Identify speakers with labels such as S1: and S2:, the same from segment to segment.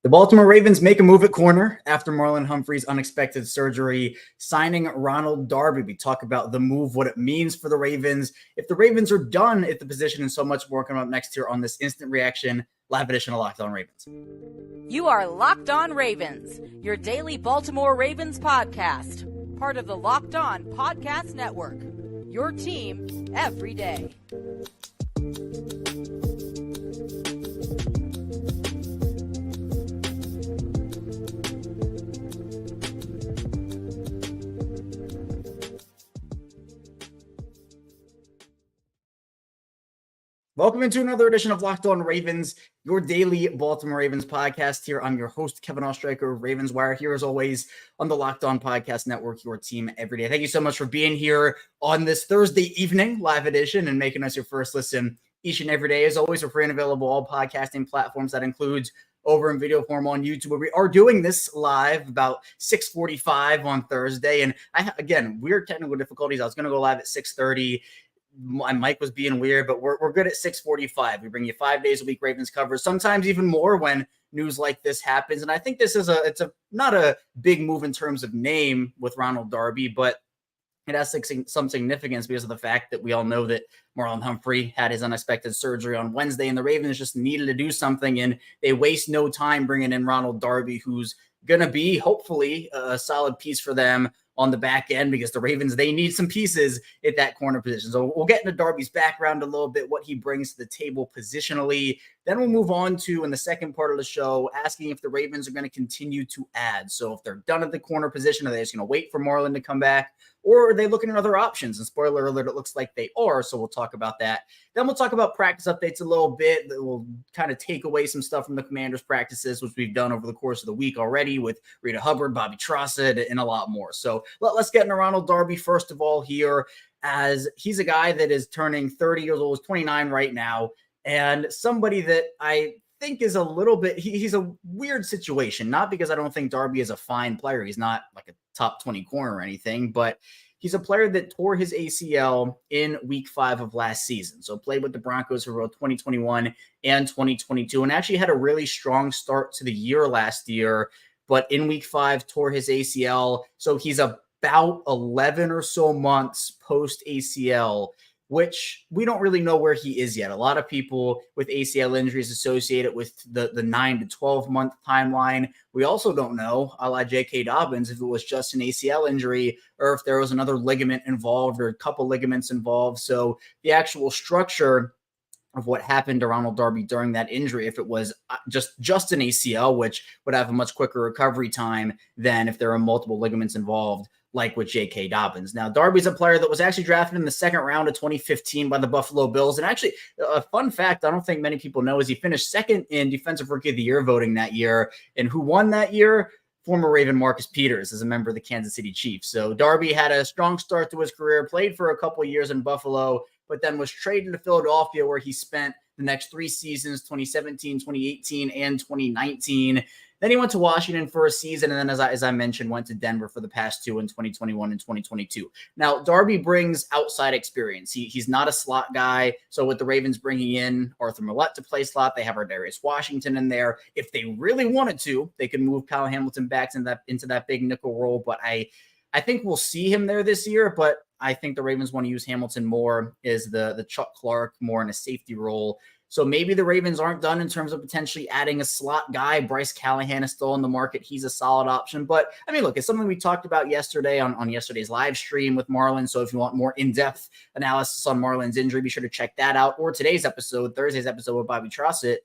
S1: The Baltimore Ravens make a move at corner after Marlon Humphrey's unexpected surgery, signing Ronald Darby. We talk about the move, what it means for the Ravens, if the Ravens are done at the position, and so much more coming up next here on this Instant Reaction live edition of Locked On Ravens.
S2: You are Locked On Ravens, your daily Baltimore Ravens podcast, part of the Locked On Podcast Network, your team every day.
S1: Welcome into another edition of Locked On Ravens, your daily Baltimore Ravens podcast. Here, I'm your host, Kevin Oestreicher of Ravens Wire, here as always on the Locked On Podcast Network, your team every day. Thank you so much for being here on this Thursday evening live edition and making us your first listen each and every day. As always, we're free and available all podcasting platforms. That includes over in video form on YouTube, where we are doing this live about 6:45 on Thursday. And again, weird technical difficulties. I was going to go live at 6:30. My mic was being weird, but we're good at 6:45. We bring you 5 days a week Ravens coverage, sometimes even more when news like this happens. And I think this is not a big move in terms of name with Ronald Darby, but it has some significance because of the fact that we all know that Marlon Humphrey had his unexpected surgery on Wednesday, and the Ravens just needed to do something, and they waste no time bringing in Ronald Darby, who's going to be hopefully a solid piece for them on the back end, because the Ravens, they need some pieces at that corner position. So we'll get into Darby's background a little bit, what he brings to the table positionally. Then we'll move on to, in the second part of the show, asking if the Ravens are going to continue to add. So if they're done at the corner position, are they just going to wait for Marlon to come back? Or are they looking at other options? And spoiler alert, it looks like they are. So we'll talk about that. Then we'll talk about practice updates a little bit. That will kind of take away some stuff from the Commanders' practices, which we've done over the course of the week already with Rita Hubbard, Bobby Trossett, and a lot more. So let's get into Ronald Darby first of all here, as he's a guy that is turning 30 years old, is 29 right now, and somebody that I think is a little bit, he's a weird situation, not because I don't think Darby is a fine player. He's not like a top 20 corner or anything, but he's a player that tore his ACL in week 5 of last season. So played with the Broncos for both 2021 and 2022, and actually had a really strong start to the year last year, but in week 5 tore his ACL. So he's about 11 or so months post ACL, which we don't really know where he is yet. A lot of people with ACL injuries associate it with the 9 to 12 month timeline. We also don't know, a la J.K. Dobbins, if it was just an ACL injury or if there was another ligament involved or a couple ligaments involved. So the actual structure of what happened to Ronald Darby during that injury, if it was just an ACL, which would have a much quicker recovery time than if there are multiple ligaments involved, like with J.K. Dobbins. Now, Darby's a player that was actually drafted in the second round of 2015 by the Buffalo Bills. And actually, a fun fact I don't think many people know is he finished second in Defensive Rookie of the Year voting that year. And who won that year? Former Raven Marcus Peters, as a member of the Kansas City Chiefs. So Darby had a strong start to his career, played for a couple of years in Buffalo, but then was traded to Philadelphia, where he spent the next 3 seasons, 2017, 2018, and 2019. Then he went to Washington for a season, and then, as I mentioned, went to Denver for the past 2 in 2021 and 2022. Now, Darby brings outside experience. He's not a slot guy, so with the Ravens bringing in Arthur Millette to play slot, they have Darius Washington in there. If they really wanted to, they could move Kyle Hamilton back into that big nickel role, but I think we'll see him there this year, but I think the Ravens want to use Hamilton more as the Chuck Clark, more in a safety role. So maybe the Ravens aren't done in terms of potentially adding a slot guy. Bryce Callahan is still on the market. He's a solid option. But, I mean, look, it's something we talked about yesterday on yesterday's live stream with Marlon. So if you want more in-depth analysis on Marlon's injury, be sure to check that out. Or today's episode, Thursday's episode with Bobby Trossett.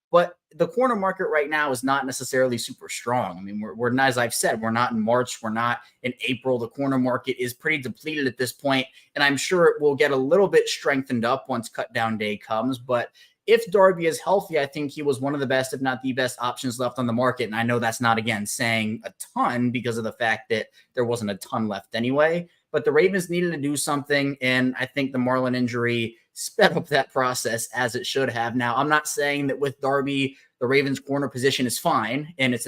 S1: But the corner market right now is not necessarily super strong. I mean, we're not, as I've said, we're not in March. We're not in April. The corner market is pretty depleted at this point, and I'm sure it will get a little bit strengthened up once cut down day comes. But if Darby is healthy, I think he was one of the best, if not the best, options left on the market. And I know that's not, again, saying a ton because of the fact that there wasn't a ton left anyway. But the Ravens needed to do something, and I think the Marlon injury sped up that process as it should have. Now, I'm not saying that with Darby, the Ravens corner position is fine, and it's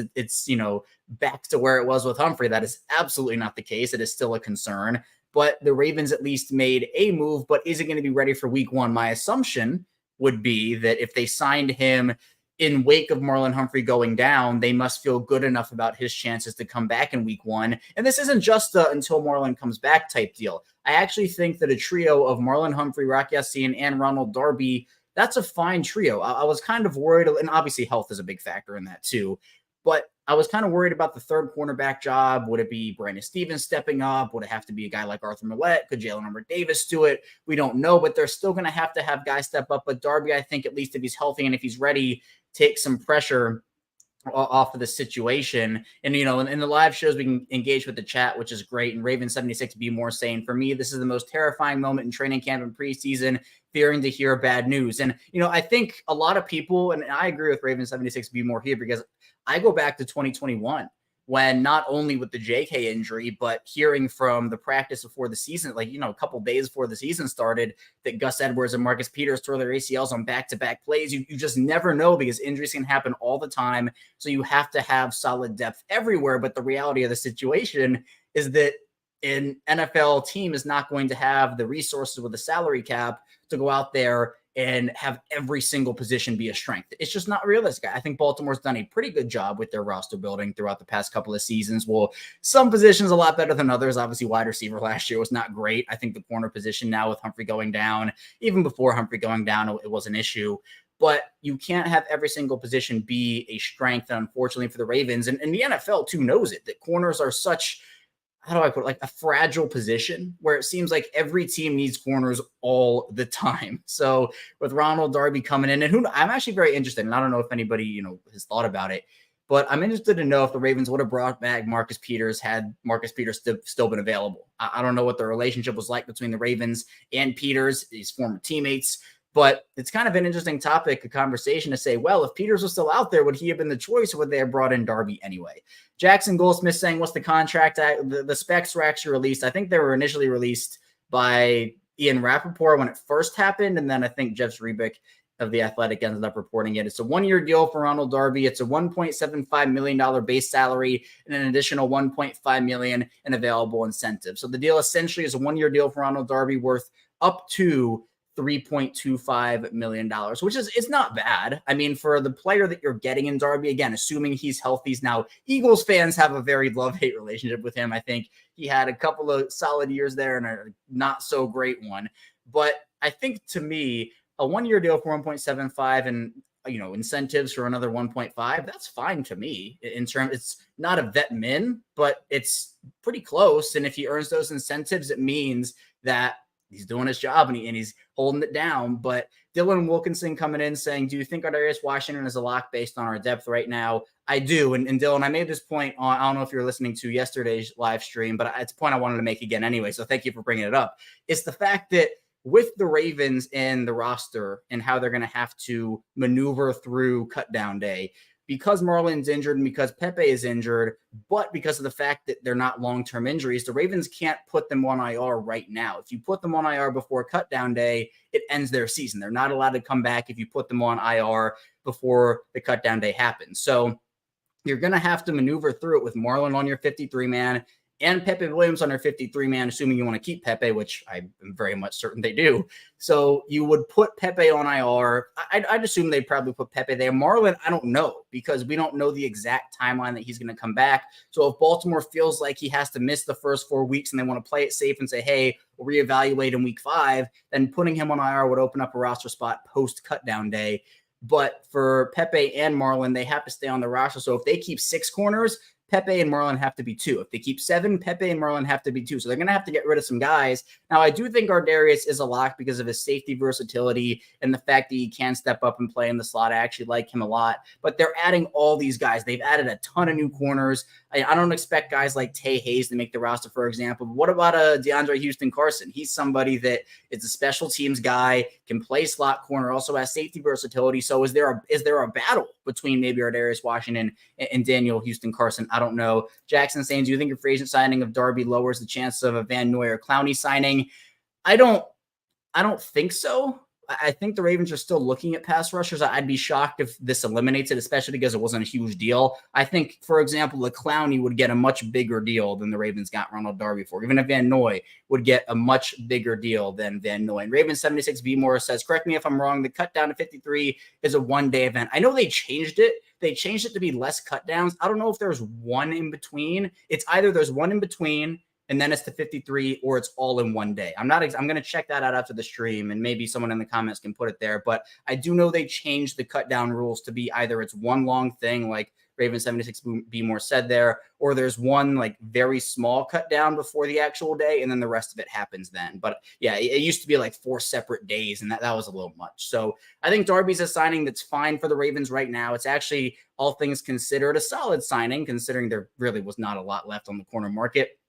S1: back to where it was with Humphrey. That is absolutely not the case. It is still a concern. But the Ravens at least made a move, but is it going to be ready for week 1? My assumption would be that if they signed him in wake of Marlon Humphrey going down, they must feel good enough about his chances to come back in week 1. And this isn't just until Marlon comes back type deal. I actually think that a trio of Marlon Humphrey, Rock Ya-Sin, and Ronald Darby, that's a fine trio. I was kind of worried, and obviously health is a big factor in that too, but I was kind of worried about the third cornerback job. Would it be Brandon Stevens stepping up? Would it have to be a guy like Arthur Millette? Could Jalen Robert Davis do it? We don't know, but they're still going to have guys step up. But Darby, I think, at least if he's healthy and if he's ready, take some pressure off of the situation. And, in the live shows, we can engage with the chat, which is great. And Raven 76 be more saying, for me, this is the most terrifying moment in training camp and preseason, fearing to hear bad news. And, I think a lot of people, and I agree with Raven 76 be more here, because I go back to 2021 when not only with the JK injury, but hearing from the practice before the season, a couple days before the season started, that Gus Edwards and Marcus Peters tore their ACLs on back-to-back plays. You just never know, because injuries can happen all the time. So you have to have solid depth everywhere. But the reality of the situation is that an NFL team is not going to have the resources with a salary cap to go out there and have every single position be a strength. It's just not realistic. I think Baltimore's done a pretty good job with their roster building throughout the past couple of seasons. Well, some positions a lot better than others. Obviously, wide receiver last year was not great. I think the corner position now with Humphrey going down, even before Humphrey going down, it was an issue. But you can't have every single position be a strength. And unfortunately for the Ravens, and the NFL too knows it, that corners are such, how do I put it, like a fragile position where it seems like every team needs corners all the time. So with Ronald Darby coming in, and I'm actually very interested, and I don't know if anybody, has thought about it, but I'm interested to know if the Ravens would have brought back Marcus Peters had Marcus Peters still been available. I don't know what the relationship was like between the Ravens and Peters, his former teammates, but it's kind of an interesting topic, a conversation to say, well, if Peters was still out there, would he have been the choice, or would they have brought in Darby anyway? Jackson Goldsmith saying, what's the contract? The specs were actually released. I think they were initially released by Ian Rappaport when it first happened, and then I think Jeff Zrebiec of The Athletic ended up reporting it. It's a one-year deal for Ronald Darby. It's a $1.75 million base salary and an additional $1.5 million in available incentives. So the deal essentially is a one-year deal for Ronald Darby worth up to $3.25 million, which is not bad. I mean, for the player that you're getting in Darby, again, assuming he's healthy. Now, Eagles fans have a very love-hate relationship with him. I think he had a couple of solid years there and a not so great one. But I think, to me, a one-year deal for 1.75 and incentives for another 1.5, that's fine to me. In terms, it's not a vet min, but it's pretty close. And if he earns those incentives, it means that he's doing his job and he's holding it down. But Dylan Wilkinson coming in saying, do you think Ardarius Washington is a lock based on our depth right now? I do. And Dylan, I made this point on, I don't know if you're listening to yesterday's live stream, but it's a point I wanted to make again anyway. So thank you for bringing it up. It's the fact that with the Ravens and the roster and how they're going to have to maneuver through cut down day, because Marlon's injured and because Pepe is injured, but because of the fact that they're not long-term injuries, the Ravens can't put them on IR right now. If you put them on IR before cut down day, it ends their season. They're not allowed to come back if you put them on IR before the cut down day happens. So you're going to have to maneuver through it with Marlon on your 53-man and Pepe Williams on their 53-man, assuming you want to keep Pepe, which I'm very much certain they do. So you would put Pepe on IR. I'd assume they'd probably put Pepe there. Marlon, I don't know, because we don't know the exact timeline that he's going to come back. So if Baltimore feels like he has to miss the first 4 weeks and they want to play it safe and say, hey, we'll reevaluate in week 5, then putting him on IR would open up a roster spot post-cutdown day. But for Pepe and Marlon, they have to stay on the roster. So if they keep 6 corners, Pepe and Marlon have to be 2. If they keep 7, Pepe and Marlon have to be 2. So they're going to have to get rid of some guys. Now, I do think Ardarius is a lock because of his safety versatility and the fact that he can step up and play in the slot. I actually like him a lot. But they're adding all these guys. They've added a ton of new corners. I don't expect guys like Tay Hayes to make the roster, for example. But what about DeAndre Houston Carson? He's somebody that is a special teams guy, can play slot corner, also has safety versatility. So is there a battle between maybe Ardarius Washington and Daniel Houston Carson? I don't know. Jackson saying, do you think your free agent signing of Darby lowers the chance of a Van Noy or Clowney signing? I don't think so. I think the Ravens are still looking at pass rushers. I'd be shocked if this eliminates it, especially because it wasn't a huge deal. I think, for example, the Clowney would get a much bigger deal than the Ravens got Ronald Darby for. Even if Van Noy would get a much bigger deal than Van Noy. And Ravens 76 V Moore says, correct me if I'm wrong, the cut down to 53 is a one-day event. I know they changed it. They changed it to be less cut downs. I don't know if there's one in between. It's either there's one in between and then it's to 53, or it's all in one day. I'm going to check that out after the stream, and maybe someone in the comments can put it there. But I do know they changed the cut down rules to be either it's one long thing, like Raven 76 B More said there, or there's one like very small cut down before the actual day, and then the rest of it happens then. But yeah, it used to be like 4 separate days, and that was a little much. So I think Darby's a signing that's fine for the Ravens right now. It's actually, all things considered, a solid signing, considering there really was not a lot left on the corner market.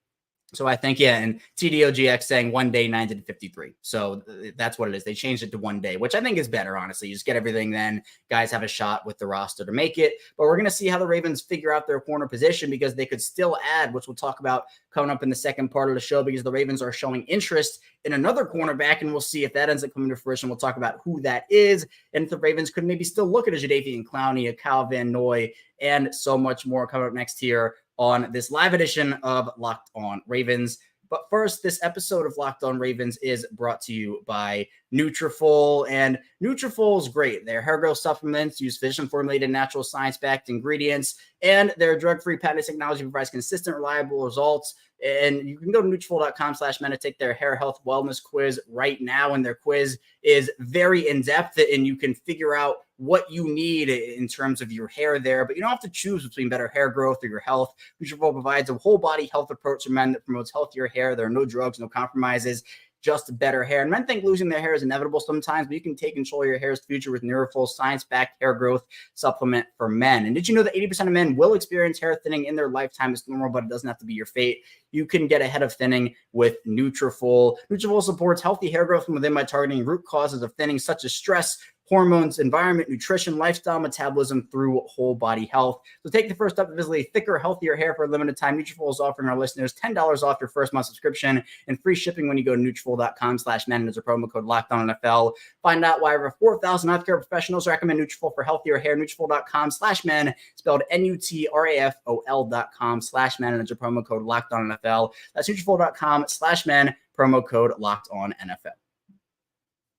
S1: So I think, yeah, and TDOGX saying one day 90 to 53. So that's what it is. They changed it to one day, which I think is better, honestly. You just get everything then. Guys have a shot with the roster to make it. But we're going to see how the Ravens figure out their corner position, because they could still add, which we'll talk about coming up in the second part of the show, because the Ravens are showing interest in another cornerback, and we'll see if that ends up coming to fruition. We'll talk about who that is, and if the Ravens could maybe still look at a Jadeveon Clowney, a Kyle Van Noy, and so much more coming up next here on this live edition of Locked On Ravens. But first, this episode of Locked On Ravens is brought to you by Nutrafol, and Nutrafol is great. Their hair growth supplements use physician-formulated, natural science-backed ingredients, and their drug-free patented technology provides consistent, reliable results. And you can go to Nutrafol.com/men to take their hair health wellness quiz right now, and their quiz is very in-depth, and you can figure out what you need in terms of your hair there, but you don't have to choose between better hair growth or your health. Nutrafol provides a whole body health approach for men that promotes healthier hair. There are no drugs, no compromises, just better hair. And men think losing their hair is inevitable sometimes, but you can take control of your hair's future with Nutrafol science-backed hair growth supplement for men. And did you know that 80% of men will experience hair thinning in their lifetime? It's normal, but it doesn't have to be your fate. You can get ahead of thinning with Nutrafol. Nutrafol supports healthy hair growth from within by targeting root causes of thinning, such as stress, hormones, environment, nutrition, lifestyle, metabolism, through whole body health. So take the first step to visit a thicker, healthier hair for a limited time. Nutrafol is offering our listeners $10 off your first month subscription and free shipping when you go to Nutrafol.com/men and use a promo code LOCKEDONNFL. Find out why over 4,000 healthcare professionals recommend Nutrafol for healthier hair. Nutrafol.com/men, spelled Nutrafol.com/men, and use a promo code LOCKEDONNFL. That's Nutrafol.com/men, promo code LOCKEDONNFL.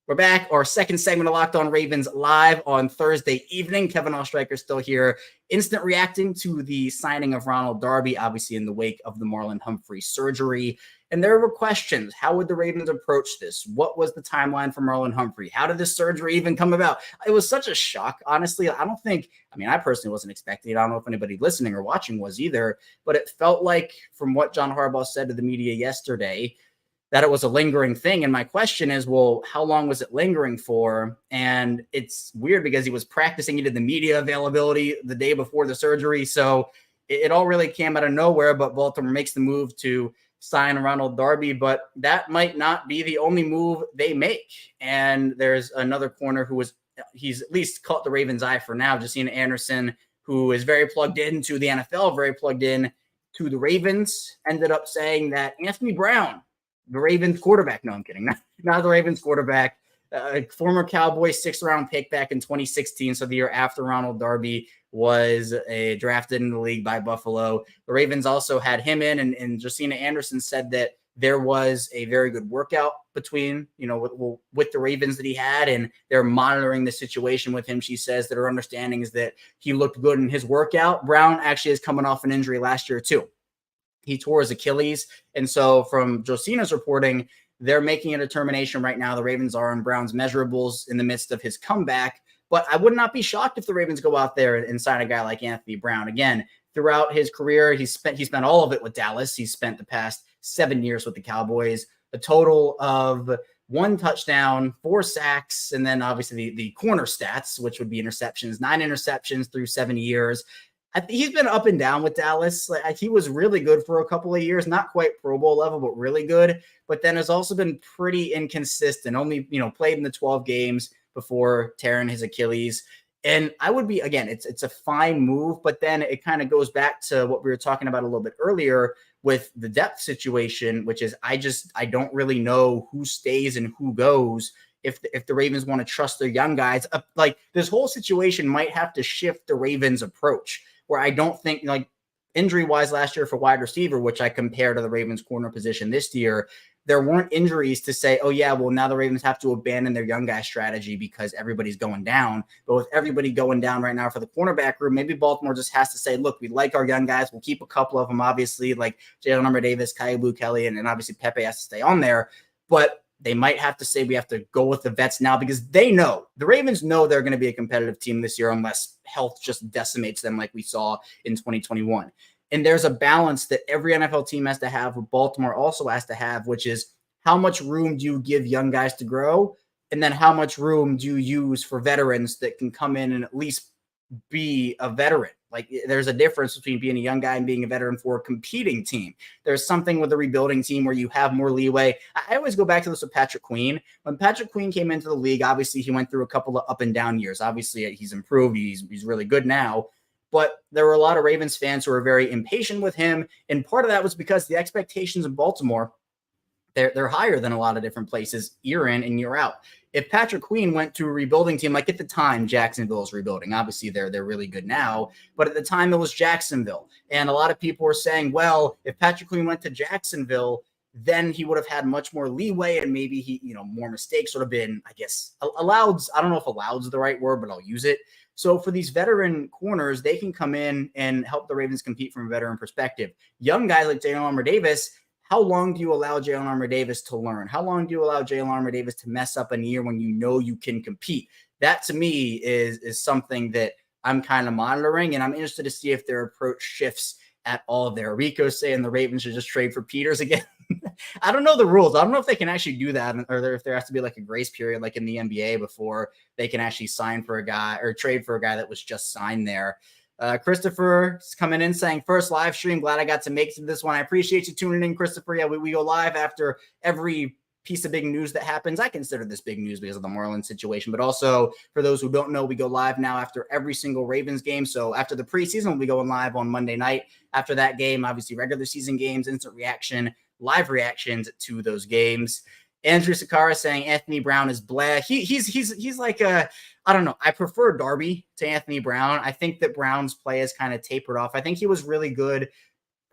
S1: We're back. Our second segment of Locked On Ravens live on Thursday evening. Kevin Ostreicher still here, instant reacting to the signing of Ronald Darby, obviously in the wake of the Marlon Humphrey surgery. And there were questions. How would the Ravens approach this? What was the timeline for Marlon Humphrey? How did this surgery even come about? It was such a shock, honestly. I personally wasn't expecting it. I don't know if anybody listening or watching was either, but it felt like, from what John Harbaugh said to the media yesterday, that it was a lingering thing. And my question is, well, how long was it lingering for? And it's weird because he was practicing. He did the media availability the day before the surgery. So it all really came out of nowhere, but Baltimore makes the move to sign Ronald Darby. But that might not be the only move they make. And there's another corner he's at least caught the Ravens' eye for now, Josina Anderson, who is very plugged into the NFL, very plugged in to the Ravens, ended up saying that Anthony Brown, the Ravens quarterback. No, I'm kidding. Not the Ravens quarterback. Former Cowboy 6th-round pick back in 2016, so the year after Ronald Darby was drafted in the league by Buffalo. The Ravens also had him in, and Josina Anderson said that there was a very good workout between, with the Ravens that he had, and they're monitoring the situation with him. She says that her understanding is that he looked good in his workout. Brown actually is coming off an injury last year too. He tore his Achilles. And so from Josina's reporting, they're making a determination right now. The Ravens are on Brown's measurables in the midst of his comeback. But I would not be shocked if the Ravens go out there and sign a guy like Anthony Brown. Again, throughout his career, he spent all of it with Dallas. He spent the past 7 years with the Cowboys, a total of 1 touchdown, 4 sacks, and then obviously the corner stats, which would be interceptions, 9 interceptions through 7 years. He's been up and down with Dallas. He was really good for a couple of years, not quite Pro Bowl level, but really good. But then has also been pretty inconsistent. Only, played in the 12 games before tearing his Achilles. And I would be, again, it's a fine move, but then it kind of goes back to what we were talking about a little bit earlier with the depth situation, which is I don't really know who stays and who goes if the Ravens want to trust their young guys. Like this whole situation might have to shift the Ravens approach, where I don't think, like, injury-wise last year for wide receiver, which I compare to the Ravens corner position this year, there weren't injuries to say, oh, yeah, well, now the Ravens have to abandon their young guy strategy because everybody's going down. But with everybody going down right now for the cornerback room, maybe Baltimore just has to say, look, we like our young guys. We'll keep a couple of them, obviously, like Jalen Armour-Davis, Kailu Kelly, and obviously Pepe has to stay on there. But they might have to say we have to go with the vets now because they know, the Ravens know they're going to be a competitive team this year unless health just decimates them like we saw in 2021. And there's a balance that every NFL team has to have, what Baltimore also has to have, which is how much room do you give young guys to grow? And then how much room do you use for veterans that can come in and at least be a veteran? Like, there's a difference between being a young guy and being a veteran for a competing team. There's something with a rebuilding team where you have more leeway. I always go back to this with Patrick Queen. When Patrick Queen came into the league, obviously he went through a couple of up and down years. Obviously he's improved. He's really good now. But there were a lot of Ravens fans who were very impatient with him. And part of that was because the expectations in Baltimore, they're higher than a lot of different places year in and year out. If Patrick Queen went to a rebuilding team, like at the time, Jacksonville was rebuilding. Obviously, they're really good now. But at the time, it was Jacksonville. And a lot of people were saying, well, if Patrick Queen went to Jacksonville, then he would have had much more leeway and maybe more mistakes would have been, I guess, allowed. I don't know if allowed is the right word, but I'll use it. So for these veteran corners, they can come in and help the Ravens compete from a veteran perspective. Young guys like Jalen Armour-Davis, how long do you allow Jalen Armour-Davis to learn? How long do you allow Jalen Armour-Davis to mess up a year when you know you can compete? That, to me, is something that I'm kind of monitoring, and I'm interested to see if their approach shifts at all there. Rico's saying the Ravens should just trade for Peters again. I don't know the rules. I don't know if they can actually do that, or if there has to be like a grace period like in the NBA before they can actually sign for a guy or trade for a guy that was just signed there. Christopher is coming in saying, first live stream. Glad I got to make this one. I appreciate you tuning in, Christopher. Yeah, we go live after every piece of big news that happens. I consider this big news because of the Marlon situation, but also for those who don't know, we go live now after every single Ravens game. So after the preseason, we'll be going live on Monday night. After that game, obviously regular season games, instant reaction, live reactions to those games. Andrew Sakara saying Anthony Brown is blah. He's like I don't know. I prefer Darby to Anthony Brown. I think that Brown's play has kind of tapered off. I think he was really good.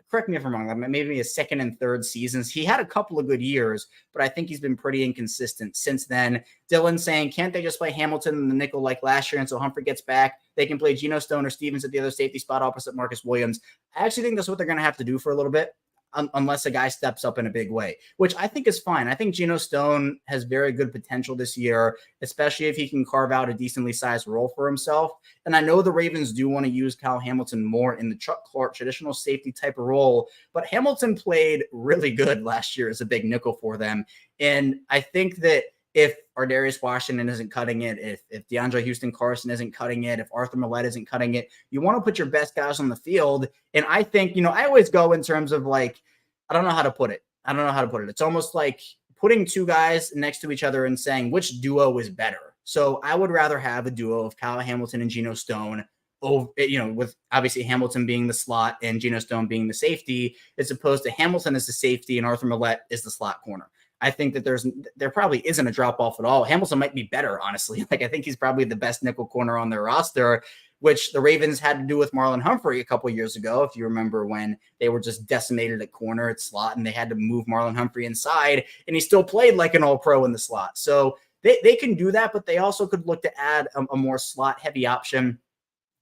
S1: Correct me if I'm wrong. Maybe his second and third seasons. He had a couple of good years, but I think he's been pretty inconsistent since then. Dylan saying, can't they just play Hamilton in the nickel like last year until Humphrey gets back? They can play Geno Stone or Stevens at the other safety spot opposite Marcus Williams. I actually think that's what they're going to have to do for a little bit, unless a guy steps up in a big way, which I think is fine. I think Geno Stone has very good potential this year, especially if he can carve out a decently sized role for himself. And I know the Ravens do want to use Kyle Hamilton more in the Chuck Clark traditional safety type of role, but Hamilton played really good last year as a big nickel for them. And I think that if Ardarius Washington isn't cutting it, if DeAndre Houston Carson isn't cutting it, if Arthur Millette isn't cutting it, you want to put your best guys on the field. And I think, I always go in terms of like, I don't know how to put it. It's almost like putting two guys next to each other and saying which duo is better. So I would rather have a duo of Kyle Hamilton and Geno Stone, with obviously Hamilton being the slot and Geno Stone being the safety, as opposed to Hamilton as the safety and Arthur Millette is the slot corner. I think that there probably isn't a drop off at all. Hamilton might be better, honestly. Like, I think he's probably the best nickel corner on their roster, which the Ravens had to do with Marlon Humphrey a couple of years ago. If you remember when they were just decimated at corner, at slot, and they had to move Marlon Humphrey inside, and he still played like an all-pro in the slot. So they can do that, but they also could look to add a more slot heavy option,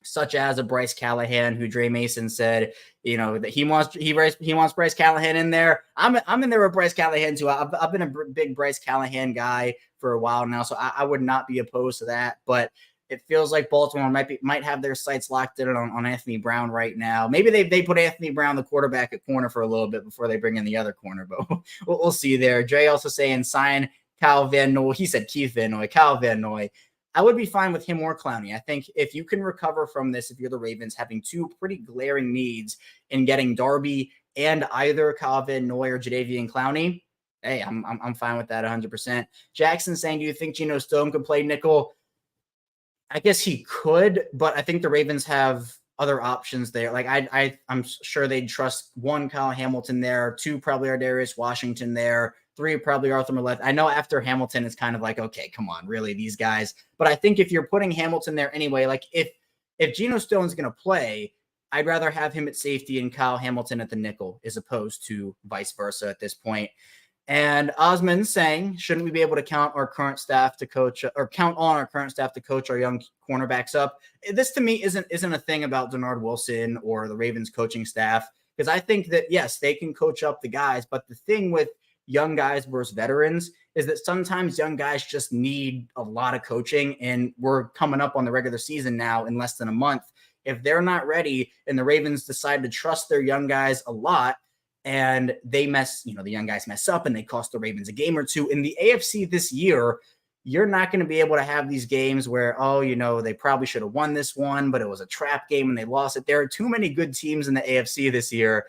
S1: such as a Bryce Callahan, who Dre Mason said, that he wants Bryce Callahan in there. I'm in there with Bryce Callahan too. I've been a big Bryce Callahan guy for a while now, so I would not be opposed to that. But it feels like Baltimore might have their sights locked in on Anthony Brown right now. Maybe they put Anthony Brown, the quarterback, at corner for a little bit before they bring in the other corner, but we'll see there. Dre also saying sign Kyle Van Noy. He said Keith Van Noy, Kyle Van Noy. I would be fine with him or Clowney. I think if you can recover from this, if you're the Ravens, having two pretty glaring needs in getting Darby and either Kyle Van Noy or Jadeveon Clowney, hey, I'm fine with that 100%. Jackson saying, do you think Geno Stone could play nickel? I guess he could, but I think the Ravens have other options there. Like I'm sure they'd trust one, Kyle Hamilton there, two, probably Ardarius Washington there, 3, probably Arthur Millette. I know after Hamilton, it's kind of like, okay, come on, really, these guys. But I think if you're putting Hamilton there anyway, like if Geno Stone's going to play, I'd rather have him at safety and Kyle Hamilton at the nickel as opposed to vice versa at this point. And Osman saying, shouldn't we be able to count on our current staff to coach our young cornerbacks up? This to me isn't a thing about Denard Wilson or the Ravens coaching staff, because I think that, yes, they can coach up the guys. But the thing with young guys versus veterans is that sometimes young guys just need a lot of coaching. And we're coming up on the regular season now in less than a month. If they're not ready and the Ravens decide to trust their young guys a lot, and they the young guys mess up and they cost the Ravens a game or two. In the AFC this year, you're not going to be able to have these games where, they probably should have won this one, but it was a trap game and they lost it. There are too many good teams in the AFC this year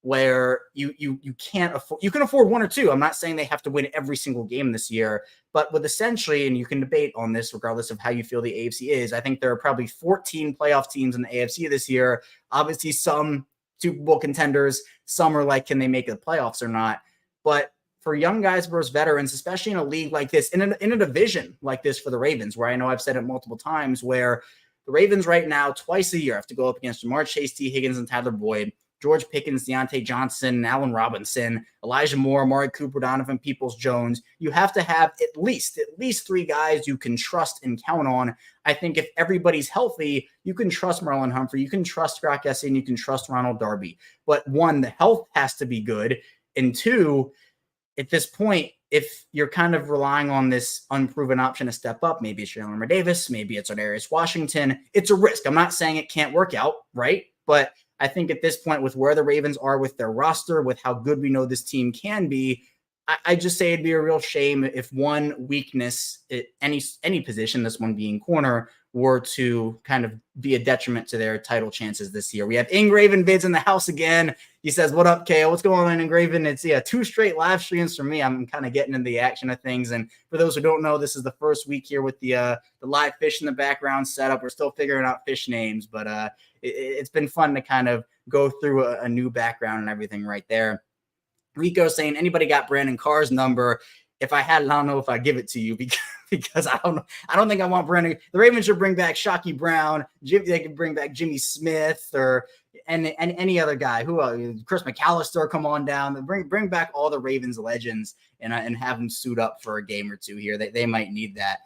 S1: where you can't afford, you can afford one or two. I'm not saying they have to win every single game this year, but with essentially, and you can debate on this regardless of how you feel the AFC is, I think there are probably 14 playoff teams in the AFC this year. Obviously some Super Bowl contenders, some are like, can they make the playoffs or not? But for young guys versus veterans, especially in a league like this, in a division like this for the Ravens, where I know I've said it multiple times, where the Ravens right now, twice a year, have to go up against Jamar Chase, T. Higgins, and Tyler Boyd, George Pickens, Deontay Johnson, Allen Robinson, Elijah Moore, Amari Cooper, Donovan Peoples-Jones. You have to have at least 3 guys you can trust and count on. I think if everybody's healthy, you can trust Marlon Humphrey, you can trust Brock Essie, you can trust Ronald Darby. But 1, the health has to be good. And 2, at this point, if you're kind of relying on this unproven option to step up, maybe it's Jalen Davis, maybe it's Darius Washington, it's a risk. I'm not saying it can't work out, right? But I think at this point, with where the Ravens are with their roster, with how good we know this team can be, I just say it'd be a real shame if one weakness at any position, this one being corner, were to kind of be a detriment to their title chances this year. We have Engraven Vids in the house again. He says, what up, KO? What's going on, Engraven? It's 2 straight live streams for me. I'm kind of getting into the action of things. And for those who don't know, this is the first week here with the live fish in the background setup. We're still figuring out fish names, but it's been fun to kind of go through a new background and everything right there. Rico saying, anybody got Brandon Carr's number? If I had it, I don't know if I'd give it to you because I don't know. I don't think I want Brandon. The Ravens should bring back Shockey Brown. They could bring back Jimmy Smith and any other guy. Chris McAllister, come on down. Bring back all the Ravens legends and have them suit up for a game or two here. They might need that.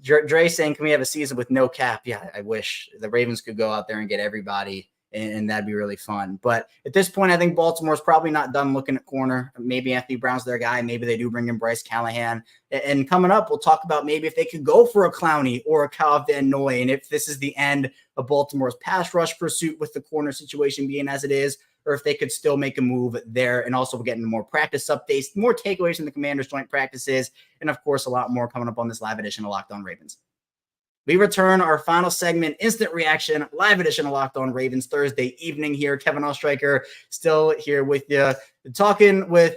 S1: Dre saying, can we have a season with no cap? Yeah, I wish the Ravens could go out there and get everybody, and that'd be really fun. But at this point, I think Baltimore's probably not done looking at corner. Maybe Anthony Brown's their guy. Maybe they do bring in Bryce Callahan. And coming up, we'll talk about maybe if they could go for a Clowney or a Kyle Van Noy, and if this is the end of Baltimore's pass rush pursuit with the corner situation being as it is, or if they could still make a move there. And also we'll get into more practice updates, more takeaways from the Commanders joint practices, and of course, a lot more coming up on this live edition of Locked On Ravens. We return our final segment, Instant Reaction, live edition of Locked On Ravens, Thursday evening here. Kevin Oestreicher still here with you, talking with,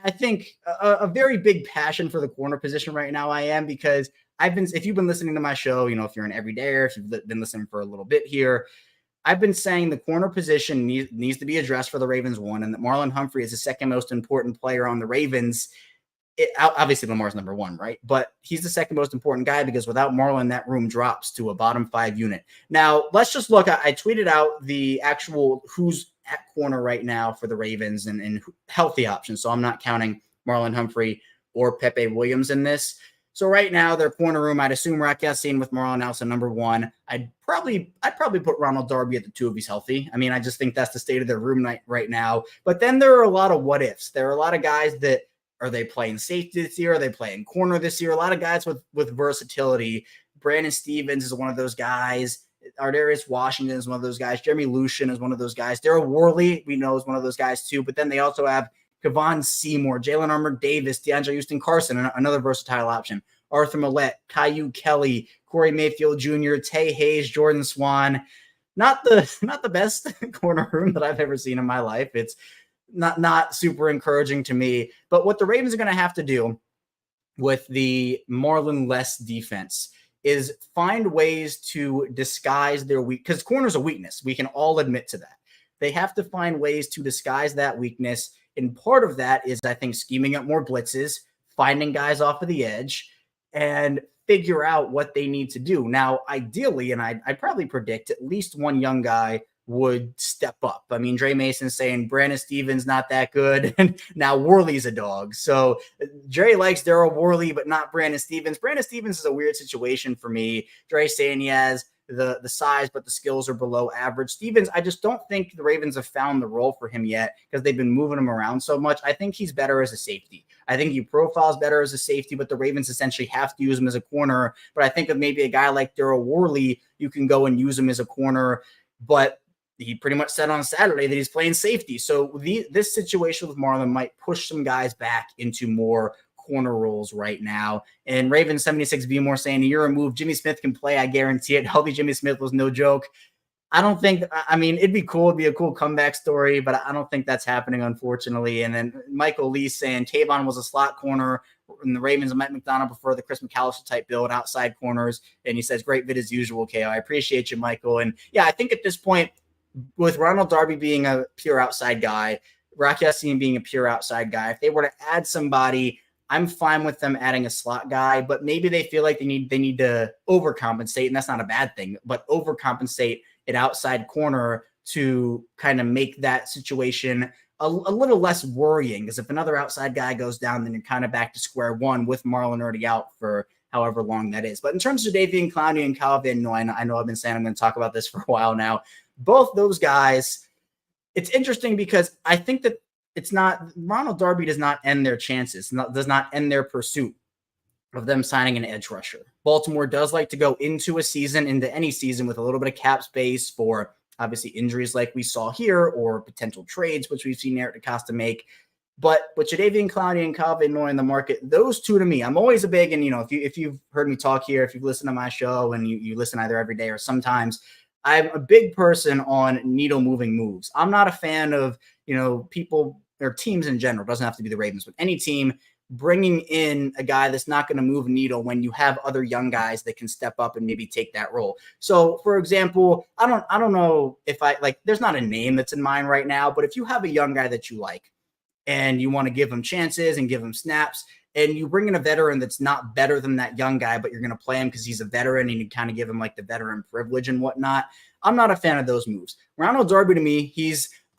S1: I think, a very big passion for the corner position right now. I am, because if you've been listening to my show, if you're an everydayer, if you've been listening for a little bit here, I've been saying the corner position needs to be addressed for the Ravens, one, and that Marlon Humphrey is the second most important player on the Ravens. Obviously, Lamar's number 1, right? But he's the second most important guy, because without Marlon, that room drops to a bottom 5 unit. Now, let's just look. I tweeted out the actual who's at corner right now for the Ravens and healthy options. So I'm not counting Marlon Humphrey or Pepe Williams in this. So right now, their corner room, I'd assume Rock Ya-Sin with Marlon Nelson number 1. I'd probably put Ronald Darby at the 2 if he's healthy. I mean, I just think that's the state of their room right now. But then there are a lot of what ifs. There are a lot of guys that, are they playing safety this year? Are they playing corner this year? A lot of guys with versatility. Brandon Stevens is one of those guys. Darius Washington is one of those guys. Jeremy Lucien is one of those guys. Daryl Worley, we know, is one of those guys too. But then they also have Kevon Seymour, Jalen Armour-Davis, DeAndre Houston-Carson, another versatile option. Arthur Millette, Caillou Kelly, Corey Mayfield Jr., Tay Hayes, Jordan Swan. Not the best corner room that I've ever seen in my life. It's not super encouraging to me. But what the Ravens are going to have to do with the Marlon less defense is find ways to disguise their weak, because corner's a weakness. We can all admit to that. They have to find ways to disguise that weakness And part of that is, I think, scheming up more blitzes, finding guys off of the edge, and figure out what they need to do. Now, ideally, and I'd probably predict at least one young guy would step up. I mean, Dre Mason's saying Brandon Stevens not that good, and now Worley's a dog. So Dre likes Daryl Worley, but not Brandon Stevens. Brandon Stevens is a weird situation for me. Dre saying he has the size, but the skills are below average. Stevens, I just don't think the Ravens have found the role for him yet because they've been moving him around so much. I think he's better as a safety. I think he profiles better as a safety, but the Ravens essentially have to use him as a corner. But I think of maybe a guy like Daryl Worley, you can go and use him as a corner, but he pretty much said on Saturday that he's playing safety. So this situation with Marlon might push some guys back into more corner roles right now. And Ravens 76B more saying, a year removed, Jimmy Smith can play. I guarantee it. Healthy Jimmy Smith was no joke. I don't think, I mean, it'd be cool. It'd be a cool comeback story, but I don't think that's happening, unfortunately. And then Michael Lee saying Tavon was a slot corner and the Ravens and Mike McDonald prefer the Chris McAllister type build outside corners. And he says, great vid as usual, KO. I appreciate you, Michael. And yeah, I think at this point, with Ronald Darby being a pure outside guy, Rock Ya-Sin being a pure outside guy, if they were to add somebody, I'm fine with them adding a slot guy, but maybe they feel like they need to overcompensate, and that's not a bad thing, but overcompensate at outside corner to kind of make that situation a little less worrying, because if another outside guy goes down, then you're kind of back to square one with Marlon already out for however long that is. But in terms of Davian Clowney and Kyle Van Noy, I know I've been saying I'm going to talk about this for a while now. Both those guys, it's interesting because I think that it's not, Ronald Darby does not end their chances, does not end their pursuit of them signing an edge rusher. Baltimore does like to go into any season with a little bit of cap space for obviously injuries like we saw here or potential trades, which we've seen Eric DeCosta make. But Jadeveon Clowney and Kyle Van Noy in the market, those two to me, I'm always a big, and if you've heard me talk here, if you've listened to my show and you listen either every day or sometimes, I'm a big person on needle moving moves. I'm not a fan of, people or teams in general, doesn't have to be the Ravens, but any team bringing in a guy that's not going to move a needle when you have other young guys that can step up and maybe take that role. So for example, I don't know if there's not a name that's in mind right now, but if you have a young guy that you like and you want to give him chances and give him snaps, and you bring in a veteran that's not better than that young guy, but you're going to play him because he's a veteran and you kind of give him like the veteran privilege and whatnot, I'm not a fan of those moves. Ronald Darby, to me,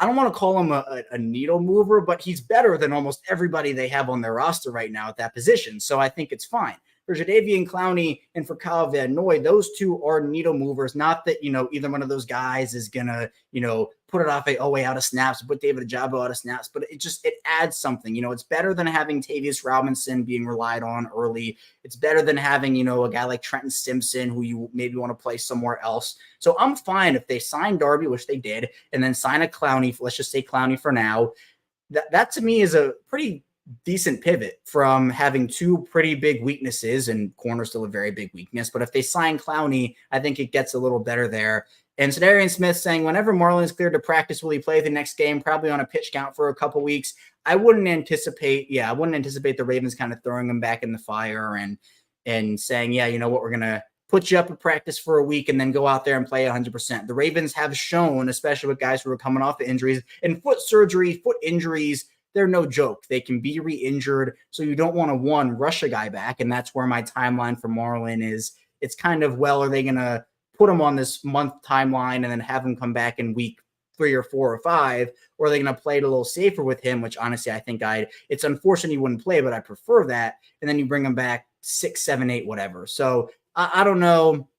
S1: I don't want to call him a needle mover, but he's better than almost everybody they have on their roster right now at that position. So I think it's fine. For Jadeveon Clowney and for Kyle Van Noy, those two are needle movers. Not that, either one of those guys is going to, put it off way out of snaps, put David Ojabo out of snaps, but it adds something. It's better than having Tavius Robinson being relied on early. It's better than having, a guy like Trenton Simpson who you maybe want to play somewhere else. So I'm fine if they sign Darby, which they did, and then sign a Clowney, let's just say Clowney for now. That to me is a pretty decent pivot from having two pretty big weaknesses, and corner's still a very big weakness. But if they sign Clowney, I think it gets a little better there. And Sedarian Smith saying, whenever Marlon is cleared to practice, will he play the next game? Probably on a pitch count for a couple weeks. I wouldn't anticipate the Ravens kind of throwing him back in the fire and saying, yeah, you know what, we're going to put you up at practice for a week and then go out there and play 100%. The Ravens have shown, especially with guys who are coming off of injuries and foot injuries, they're no joke. They can be re-injured. So you don't want to, rush a guy back. And that's where my timeline for Marlon is. It's kind of, are they going to put him on this month timeline and then have him come back in week 3 or 4 or 5, or are they going to play it a little safer with him, which honestly, I think it's unfortunate he wouldn't play, but I prefer that. And then you bring him back 6, 7, 8, whatever. So I don't know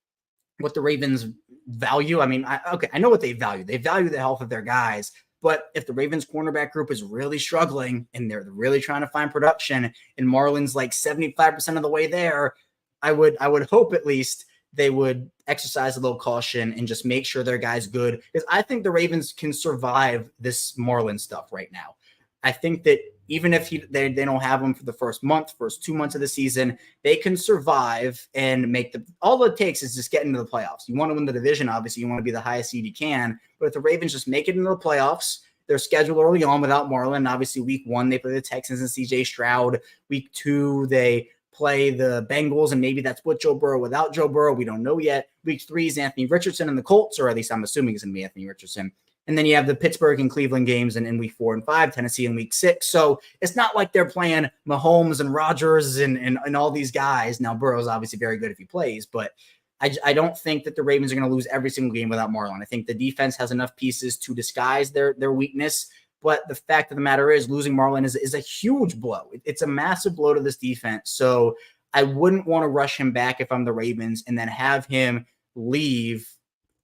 S1: what the Ravens value. I mean, I know what they value. They value the health of their guys, but if the Ravens cornerback group is really struggling and they're really trying to find production and Marlon's like 75% of the way there, I would hope at least they would exercise a little caution and just make sure their guy's good. Because I think the Ravens can survive this Marlon stuff right now. I think that even if they don't have him for the first 2 months of the season, they can survive and make all it takes is just get into the playoffs. You want to win the division, obviously. You want to be the highest seed you can. But if the Ravens just make it into the playoffs, they're scheduled early on without Marlon. Obviously, week 1, they play the Texans and CJ Stroud. Week 2, they play the Bengals, and maybe that's with Joe Burrow, without Joe Burrow. We don't know yet. Week 3 is Anthony Richardson and the Colts, or at least I'm assuming it's going to be Anthony Richardson. And then you have the Pittsburgh and Cleveland games in week 4 and 5, Tennessee in week 6. So it's not like they're playing Mahomes and Rodgers and all these guys. Now, Burrow's obviously very good if he plays, but I don't think that the Ravens are going to lose every single game without Marlon. I think the defense has enough pieces to disguise their weakness. But the fact of the matter is losing Marlon is a huge blow. It's a massive blow to this defense. So I wouldn't want to rush him back if I'm the Ravens and then have him leave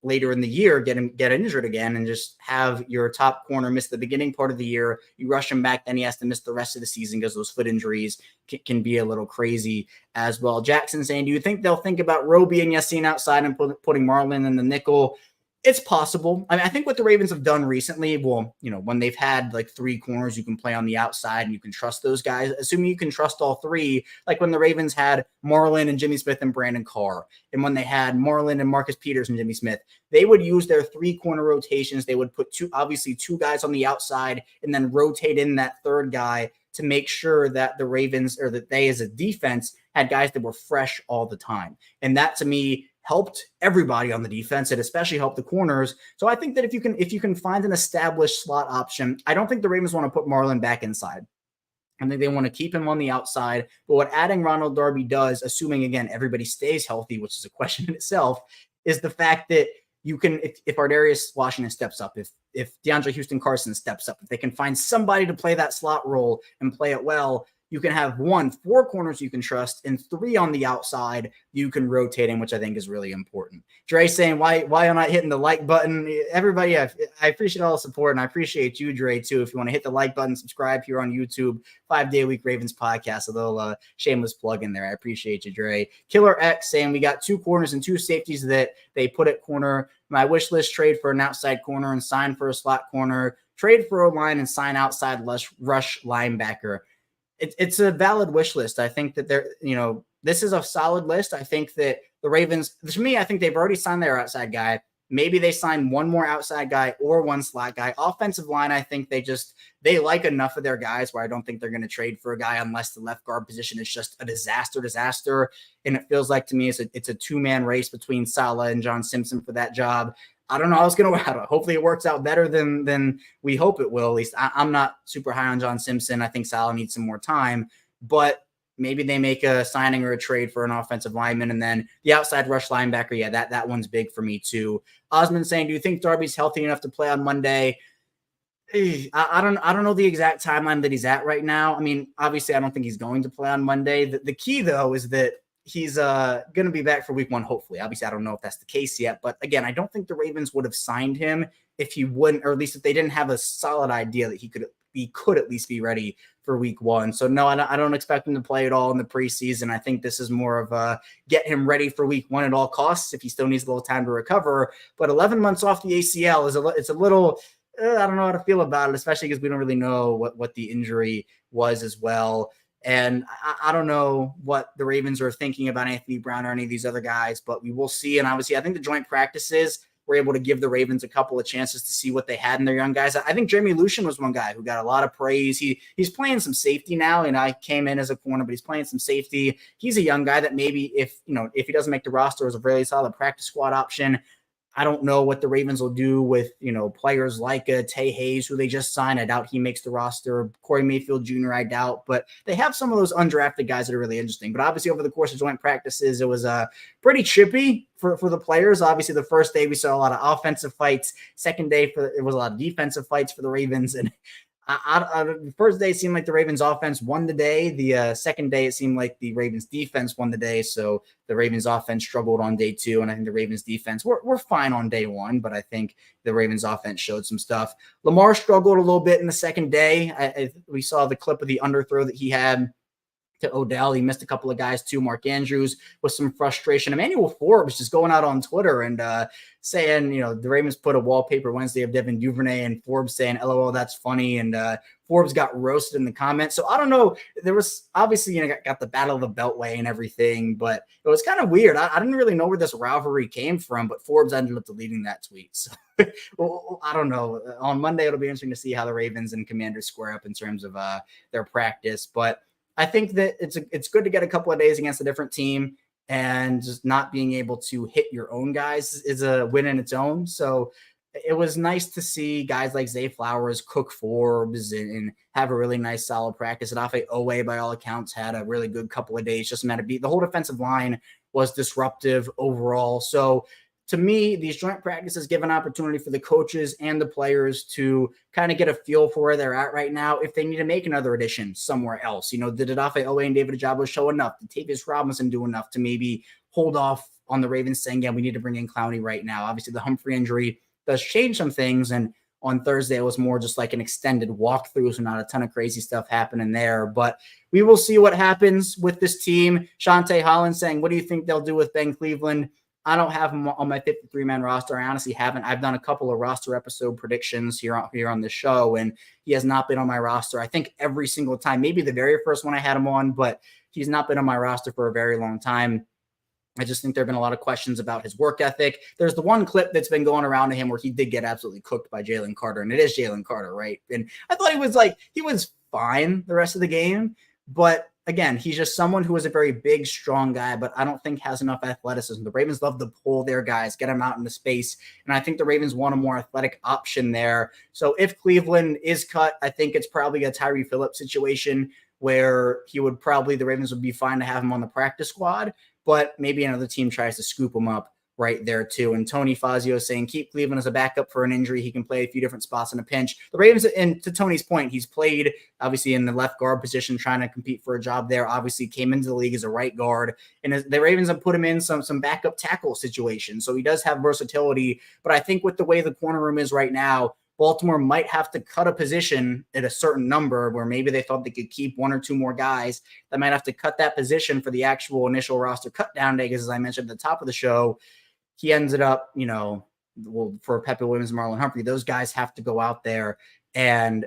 S1: later in the year, get injured again, and just have your top corner miss the beginning part of the year. You rush him back, then he has to miss the rest of the season because those foot injuries can be a little crazy as well. Jackson saying, do you think they'll think about Roby and Yassine outside and putting Marlon in the nickel? It's possible. I think what the Ravens have done recently, well, when they've had like 3 corners you can play on the outside and you can trust those guys, assuming you can trust all 3, like when the Ravens had Marlon and Jimmy Smith and Brandon Carr, and when they had Marlon and Marcus Peters and Jimmy Smith, they would use their 3 corner rotations. They would put 2 guys on the outside and then rotate in that third guy to make sure that the Ravens, or that they as a defense, had guys that were fresh all the time. And that to me helped everybody on the defense. It especially helped the corners. So I think that if you can find an established slot option, I don't think the Ravens want to put Marlon back inside. I think they want to keep him on the outside. But what adding Ronald Darby does, assuming again everybody stays healthy, which is a question in itself, is the fact that you can, if Ardarius Washington steps up, if DeAndre Houston Carson steps up, if they can find somebody to play that slot role and play it well, you can have 4 corners you can trust, and 3 on the outside you can rotate in, which I think is really important. Dre saying, why am I hitting the like button? Everybody, I appreciate all the support, and I appreciate you, Dre, too. If you want to hit the like button, subscribe here on YouTube, 5-day-a-week Ravens podcast, a little shameless plug in there. I appreciate you, Dre. Killer X saying, we got 2 corners and 2 safeties that they put at corner. My wish list, trade for an outside corner and sign for a slot corner. Trade for a line and sign outside rush linebacker. It's a valid wish list. I think that this is a solid list. I think that the Ravens, to me, I think they've already signed their outside guy. Maybe they sign 1 more outside guy or 1 slot guy. Offensive line, I think they like enough of their guys where I don't think they're going to trade for a guy unless the left guard position is just a disaster. And it feels like to me it's a 2-man race between Saleh and John Simpson for that job. I don't know how it's going to work out. Hopefully it works out better than we hope it will. At least I'm not super high on John Simpson. I think Saleh needs some more time, but maybe they make a signing or a trade for an offensive lineman. And then the outside rush linebacker. Yeah, that one's big for me too. Osmond saying, do you think Darby's healthy enough to play on Monday? I don't know the exact timeline that he's at right now. I mean, obviously I don't think he's going to play on Monday. The key though is that he's going to be back for week 1, hopefully. Obviously, I don't know if that's the case yet. But again, I don't think the Ravens would have signed him if he wouldn't, or at least if they didn't have a solid idea that he could at least be ready for week 1. So no, I don't expect him to play at all in the preseason. I think this is more of a get him ready for week 1 at all costs if he still needs a little time to recover. But 11 months off the ACL it's a little, I don't know how to feel about it, especially because we don't really know what the injury was as well. And I don't know what the Ravens are thinking about Anthony Brown or any of these other guys, but we will see. And obviously, I think the joint practices were able to give the Ravens a couple of chances to see what they had in their young guys. I think Jeremy Lucien was one guy who got a lot of praise. He's playing some safety now, and I came in as a corner, but he's playing some safety. He's a young guy that maybe if he doesn't make the roster, is a really solid practice squad option. I don't know what the Ravens will do with, players like Tay Hayes, who they just signed. I doubt he makes the roster. Corey Mayfield Jr., I doubt. But they have some of those undrafted guys that are really interesting. But obviously, over the course of joint practices, it was pretty chippy for the players. Obviously, the first day, we saw a lot of offensive fights. Second day, it was a lot of defensive fights for the Ravens. And the first day, it seemed like the Ravens offense won the day. The second day, it seemed like the Ravens defense won the day. So the Ravens offense struggled on day 2. And I think the Ravens defense were fine on day 1. But I think the Ravens offense showed some stuff. Lamar struggled a little bit in the second day. We saw the clip of the underthrow that he had to Odell. He missed a couple of guys too. Mark Andrews with some frustration. Emmanuel Forbes just going out on Twitter and saying, the Ravens put a wallpaper Wednesday of Devin Duvernay, and Forbes saying, LOL, that's funny. And Forbes got roasted in the comments. So I don't know. There was obviously, got the Battle of the Beltway and everything, but it was kind of weird. I didn't really know where this rivalry came from, but Forbes ended up deleting that tweet. So well, I don't know. On Monday, it'll be interesting to see how the Ravens and Commanders square up in terms of their practice. But I think that it's good to get a couple of days against a different team, and just not being able to hit your own guys is a win in its own. So it was nice to see guys like Zay Flowers, Cook Forbes, and have a really nice, solid practice. And Afe Owe, by all accounts, had a really good couple of days. Just a matter of beat. The whole defensive line was disruptive overall. So to me, these joint practices give an opportunity for the coaches and the players to kind of get a feel for where they're at right now. If they need to make another addition somewhere else, did Afe Owe and David Ojabo show enough? Did Tavius Robinson do enough to maybe hold off on the Ravens saying, yeah, we need to bring in Clowney right now? Obviously, the Humphrey injury does change some things. And on Thursday, it was more just like an extended walkthrough, so not a ton of crazy stuff happening there. But we will see what happens with this team. Shante Holland saying, what do you think they'll do with Ben Cleveland? I don't have him on my 53-man roster. I honestly haven't. I've done a couple of roster episode predictions here on the show, and he has not been on my roster, I think, every single time. Maybe the very first one I had him on, but he's not been on my roster for a very long time. I just think there have been a lot of questions about his work ethic. There's the one clip that's been going around to him where he did get absolutely cooked by Jalen Carter, and it is Jalen Carter, right? And I thought he was fine the rest of the game, but again, he's just someone who is a very big, strong guy, but I don't think has enough athleticism. The Ravens love to pull their guys, get them out into space, and I think the Ravens want a more athletic option there. So if Cleveland is cut, I think it's probably a Tyree Phillips situation where the Ravens would be fine to have him on the practice squad, but maybe another team tries to scoop him up right there too. And Tony Fazio saying, keep Cleveland as a backup for an injury. He can play a few different spots in a pinch. The Ravens, and to Tony's point, he's played obviously in the left guard position, trying to compete for a job there. Obviously came into the league as a right guard, and the Ravens have put him in some backup tackle situations. So he does have versatility, but I think with the way the corner room is right now, Baltimore might have to cut a position at a certain number where maybe they thought they could keep one or two more guys. They might have to cut that position for the actual initial roster cut down day, because as I mentioned at the top of the show, he ended up, for Pepe Williams and Marlon Humphrey, those guys have to go out there and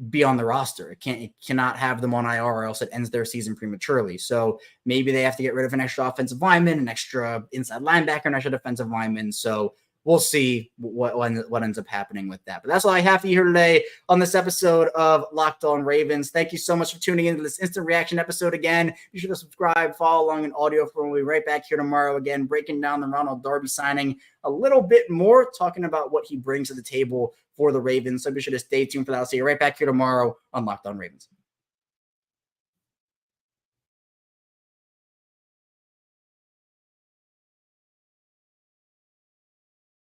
S1: be on the roster. It cannot have them on IR, or else it ends their season prematurely. So maybe they have to get rid of an extra offensive lineman, an extra inside linebacker, an extra defensive lineman. So we'll see what ends up happening with that. But that's all I have for you here today on this episode of Locked On Ravens. Thank you so much for tuning into this instant reaction episode again. Be sure to subscribe, follow along in audio form. We'll be right back here tomorrow again, breaking down the Ronald Darby signing a little bit more, talking about what he brings to the table for the Ravens. So be sure to stay tuned for that. I'll see you right back here tomorrow on Locked On Ravens.